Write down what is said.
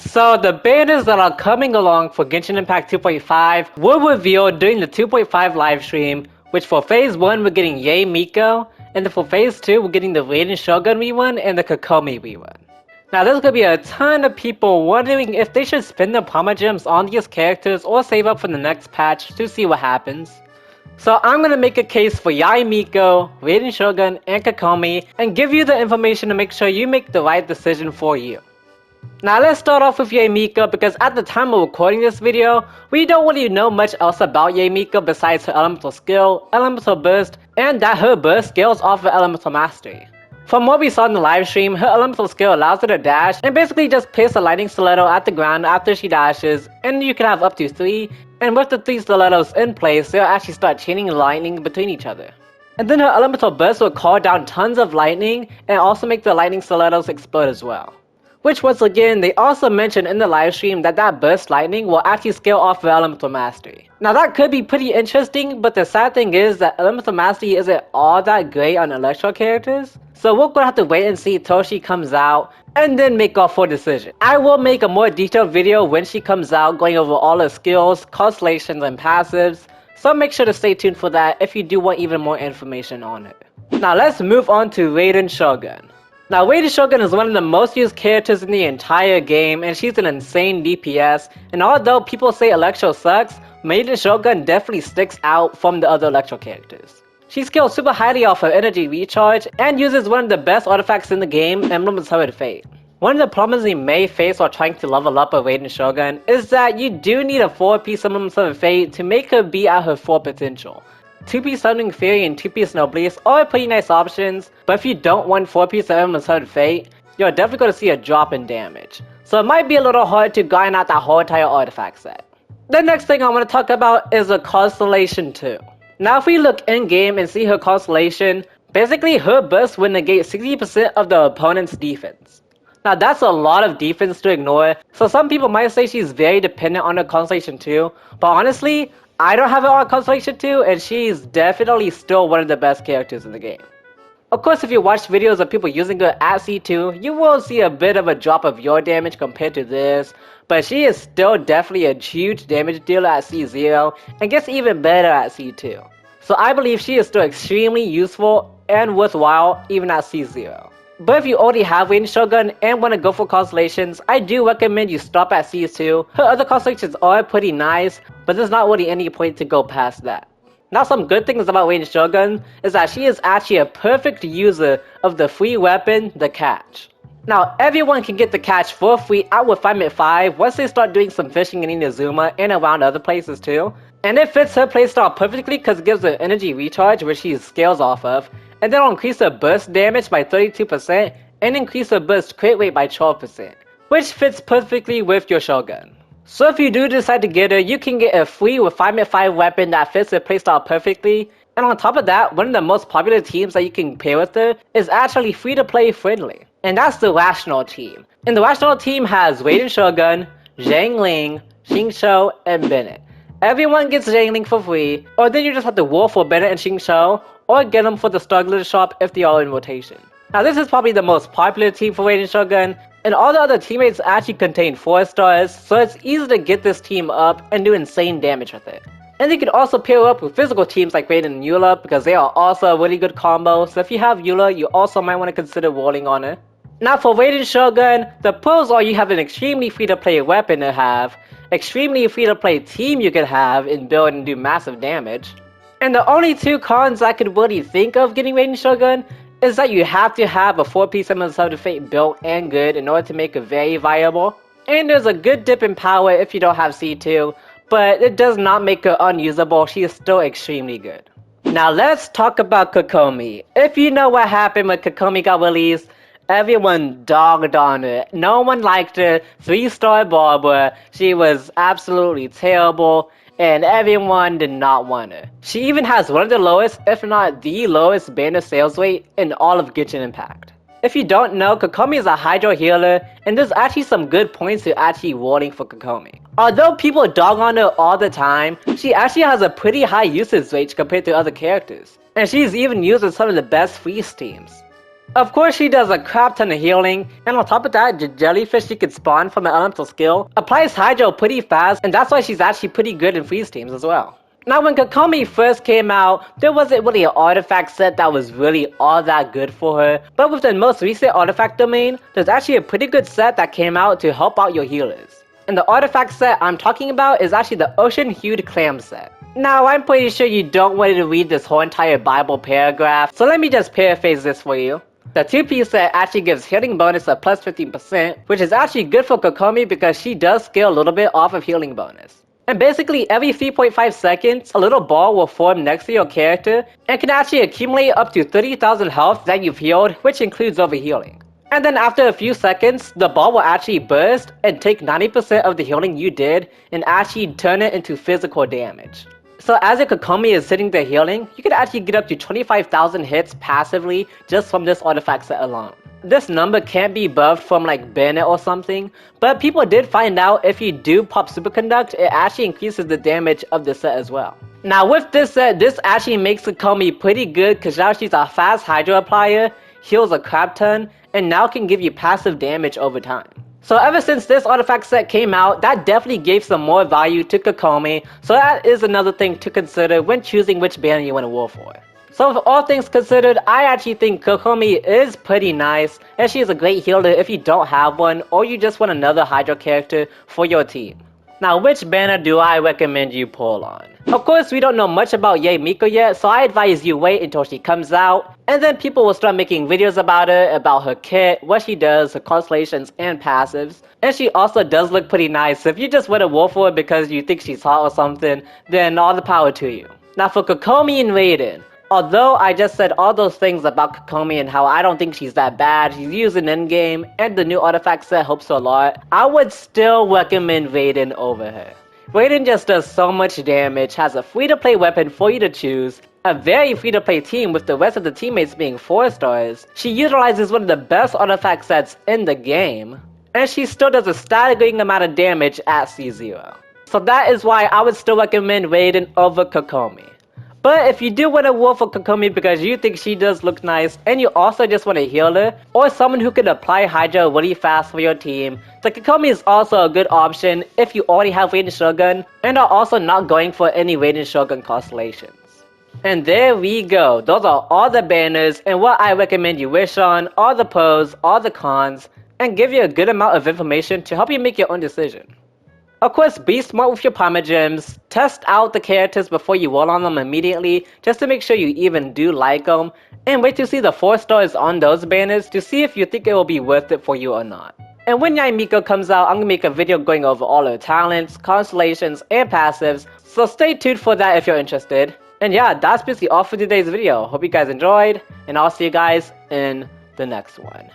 So the betas that are coming along for Genshin Impact 2.5 were revealed during the 2.5 livestream, which for Phase 1 we're getting Yae Miko, and then for Phase 2 we're getting the Raiden Shogun Rerun and the Kokomi Rerun. Now there's gonna be a ton of people wondering if they should spend their Primogems on these characters or save up for the next patch to see what happens. So I'm gonna make a case for Yae Miko, Raiden Shogun, and Kokomi, and give you the information to make sure you make the right decision for you. Now let's start off with Yae Miko because at the time of recording this video, we don't really know much else about Yae Miko besides her elemental skill, elemental burst, and that her burst scales off of elemental mastery. From what we saw in the livestream, her elemental skill allows her to dash and basically just place a lightning stiletto at the ground after she dashes, and you can have up to 3, and with the 3 stilettos in place, they'll actually start chaining lightning between each other. And then her elemental burst will call down tons of lightning and also make the lightning stilettos explode as well. Which once again, they also mentioned in the livestream that burst lightning will actually scale off of elemental mastery. Now that could be pretty interesting, but the sad thing is that elemental mastery isn't all that great on electro characters. So we're gonna have to wait and see till she comes out and then make our full decision. I will make a more detailed video when she comes out going over all her skills, constellations, and passives. So make sure to stay tuned for that if you do want even more information on it. Now let's move on to Raiden Shogun. Now Raiden Shogun is one of the most used characters in the entire game, and she's an insane DPS, and although people say Electro sucks, Raiden Shogun definitely sticks out from the other Electro characters. She scales super highly off her energy recharge, and uses one of the best artifacts in the game, Emblem of Severed Fate. One of the problems you may face while trying to level up a Raiden Shogun is that you do need a 4-piece Emblem of Severed Fate to make her be at her full potential. 2-piece Summoning Fury and 2-piece Noblesse are pretty nice options, but if you don't want 4-piece Emblem of Severed Fate, you're definitely going to see a drop in damage. So it might be a little hard to grind out that whole entire artifact set. The next thing I want to talk about is a Constellation 2. Now if we look in-game and see her Constellation, basically her burst will negate 60% of the opponent's defense. Now that's a lot of defense to ignore, so some people might say she's very dependent on her Constellation 2, but honestly, I don't have her on Constellation 2, and she's definitely still one of the best characters in the game. Of course, if you watch videos of people using her at C2, you will see a bit of a drop of your damage compared to this, but she is still definitely a huge damage dealer at C0, and gets even better at C2. So I believe she is still extremely useful and worthwhile even at C0. But if you already have Raiden Shogun and want to go for constellations, I do recommend you stop at C2. Her other constellations are pretty nice, but there's not really any point to go past that. Now some good things about Raiden Shogun is that she is actually a perfect user of the free weapon, the catch. Now everyone can get the catch for free out with Refinement 5 once they start doing some fishing in Inazuma and around other places too. And it fits her playstyle perfectly because it gives her energy recharge, which she scales off of, and then it'll increase her burst damage by 32% and increase her burst crit rate by 12%, which fits perfectly with your Shogun. So if you do decide to get her, you can get a free Refinement 5 weapon that fits her playstyle perfectly, and on top of that, one of the most popular teams that you can pair with her is actually free to play friendly, and that's the Rational team. And the Rational team has Raiden Shogun, Zhang Ling, Xingqiu, and Bennett. Everyone gets Zhang Ling for free, or then you just have to war for Bennett and Xingqiu, or get them for the Struggler shop if they are in rotation. Now this is probably the most popular team for Raiden Shogun, and all the other teammates actually contain 4 stars, so it's easy to get this team up and do insane damage with it. And you can also pair up with physical teams like Raiden and Eula because they are also a really good combo, so if you have Eula, you also might want to consider rolling on her. Now for Raiden Shogun, the pros are you have an extremely free to play weapon to have, extremely free to play team you can have and build and do massive damage. And the only 2 cons I could really think of getting Raiden Shogun is that you have to have a 4-piece Emblem of Severed Fate built and good in order to make it very viable. And there's a good dip in power if you don't have C2, but it does not make her unusable, she is still extremely good. Now let's talk about Kokomi. If you know what happened when Kokomi got released, everyone dogged on her. No one liked her, 3-star Barbara, she was absolutely terrible, and everyone did not want her. She even has one of the lowest, if not the lowest banner sales rate in all of Genshin Impact. If you don't know, Kokomi is a Hydro healer, and there's actually some good points to actually rolling for Kokomi. Although people dog on her all the time, she actually has a pretty high usage rate compared to other characters, and she's even used in some of the best freeze teams. Of course, she does a crap ton of healing, and on top of that, the jellyfish she could spawn from an elemental skill applies hydro pretty fast, and that's why she's actually pretty good in freeze teams as well. Now, when Kokomi first came out, there wasn't really an artifact set that was really all that good for her, but with the most recent artifact domain, there's actually a pretty good set that came out to help out your healers. And the artifact set I'm talking about is actually the Ocean Hued Clam set. Now, I'm pretty sure you don't want to read this whole entire Bible paragraph, so let me just paraphrase this for you. The 2-piece set actually gives healing bonus of plus 15%, which is actually good for Kokomi because she does scale a little bit off of healing bonus. And basically every 3.5 seconds, a little ball will form next to your character and can actually accumulate up to 30,000 health that you've healed, which includes overhealing. And then after a few seconds, the ball will actually burst and take 90% of the healing you did and actually turn it into physical damage. So as your Kokomi is sitting there healing, you could actually get up to 25,000 hits passively just from this artifact set alone. This number can't be buffed from like Bennett or something, but people did find out if you do pop Superconduct, it actually increases the damage of the set as well. Now with this set, this actually makes Kokomi pretty good because now she's a fast hydro applier, heals a crap ton, and now can give you passive damage over time. So ever since this artifact set came out, that definitely gave some more value to Kokomi, so that is another thing to consider when choosing which banner you want to war for. So with all things considered, I actually think Kokomi is pretty nice, and she is a great healer if you don't have one, or you just want another hydro character for your team. Now, which banner do I recommend you pull on? Of course, we don't know much about Yae Miko yet, so I advise you wait until she comes out, and then people will start making videos about her kit, what she does, her constellations, and passives. And she also does look pretty nice, so if you just want to war for her because you think she's hot or something, then all the power to you. Now for Kokomi and Raiden, although I just said all those things about Kokomi and how I don't think she's that bad, she's used in endgame, and the new artifact set helps her a lot, I would still recommend Raiden over her. Raiden just does so much damage, has a free-to-play weapon for you to choose, a very free-to-play team with the rest of the teammates being 4 stars, she utilizes one of the best artifact sets in the game, and she still does a staggering amount of damage at C0. So that is why I would still recommend Raiden over Kokomi. But if you do want to war for Kokomi because you think she does look nice, and you also just want a healer, or someone who can apply Hydra really fast for your team, the Kokomi is also a good option if you already have Raiden Shogun, and are also not going for any Raiden Shogun constellations. And there we go, those are all the banners, and what I recommend you wish on, all the pros, all the cons, and give you a good amount of information to help you make your own decision. Of course, be smart with your Primogems, test out the characters before you roll on them immediately, just to make sure you even do like them, and wait to see the 4 stars on those banners to see if you think it will be worth it for you or not. And when Yae Miko comes out, I'm going to make a video going over all her talents, constellations, and passives, so stay tuned for that if you're interested. And yeah, that's basically all for today's video. Hope you guys enjoyed, and I'll see you guys in the next one.